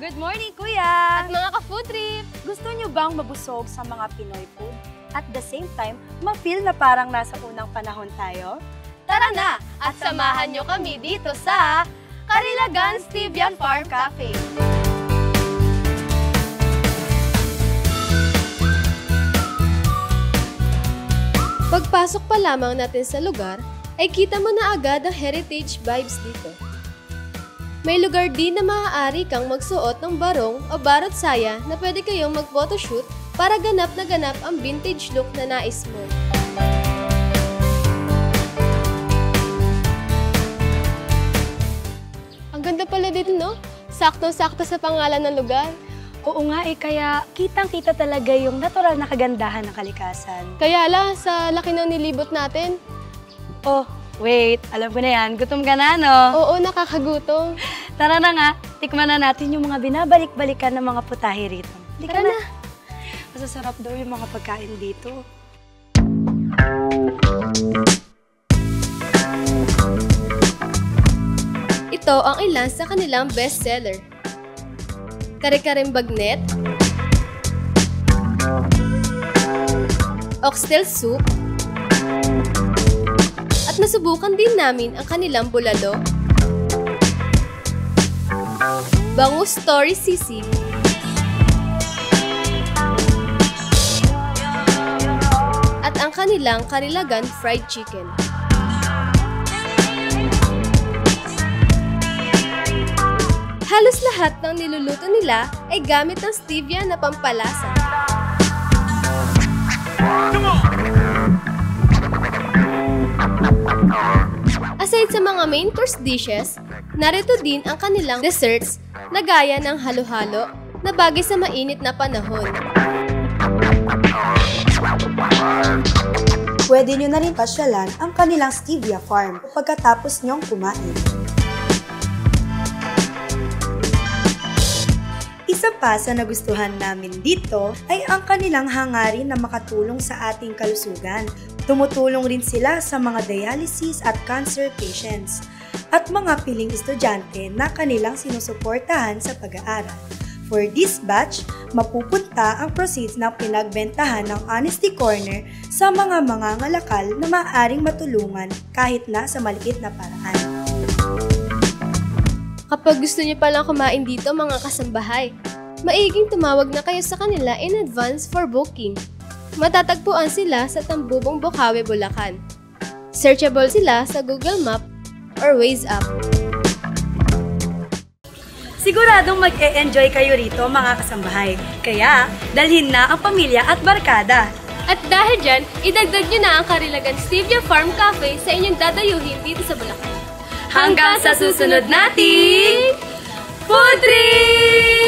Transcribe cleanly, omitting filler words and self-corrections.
Good morning, Kuya! At mga ka-food trip! Gusto nyo bang mabusog sa mga Pinoy food? At the same time, ma-feel na parang nasa unang panahon tayo? Tara na at samahan nyo kami dito sa Carilagan Stevia Farm Cafe. Pagpasok pa lamang natin sa lugar, ay kita mo na agad ang heritage vibes dito. May lugar din na maaari kang magsuot ng barong o barot saya na pwede kayong mag-photoshoot para ganap na ganap ang vintage look na nais mo. Ang ganda pala dito, no? Saktong-sakto sa pangalan ng lugar. Oo nga kaya kitang-kita talaga yung natural na kagandahan ng kalikasan. Kaya sa laki ng nilibot natin. Oh, wait. Alam ko na yan. Gutom ka na, no? Oo, nakakagutom. Tara na nga. Tikman na natin yung mga binabalik-balikan ng mga putahe rito. Tara na. Masasarap daw yung mga pagkain dito. Ito ang ilan sa kanilang bestseller. Kare-kareng bagnet, oxtail soup, at nasubukan din namin ang kanilang bulalo, bangus story sisig, at ang kanilang Carilagan fried chicken. Halos lahat ng niluluto nila ay gamit ng stevia na pampalasa. Aside sa mga main course dishes, narito din ang kanilang desserts na gaya ng halo-halo na bagay sa mainit na panahon. Pwede nyo na rin pasyalan ang kanilang stevia farm pagkatapos nyong kumain. Isa pa sa nagustuhan namin dito ay ang kanilang hangarin na makatulong sa ating kalusugan. Tumutulong rin sila sa mga dialysis at cancer patients at mga piling estudyante na kanilang sinusuportahan sa pag-aaral. For this batch, mapupunta ang proceeds ng pinagbentahan ng Honesty Corner sa mga mangangalakal na maaaring matulungan kahit na sa maliit na paraan. Kapag gusto niyo palang kumain dito mga kasambahay, maiging tumawag na kayo sa kanila in advance for booking. Matatagpuan sila sa Tambubong, Bocaue, Bulacan. Searchable sila sa Google Map or Waze app. Siguradong mag-e-enjoy kayo rito mga kasambahay, kaya dalhin na ang pamilya at barkada. At dahil dyan, idagdag nyo na ang Carilagan Stevia Farm Cafe sa inyong dadayuhin dito sa Bulacan. Hanggang sa susunod nating food trip!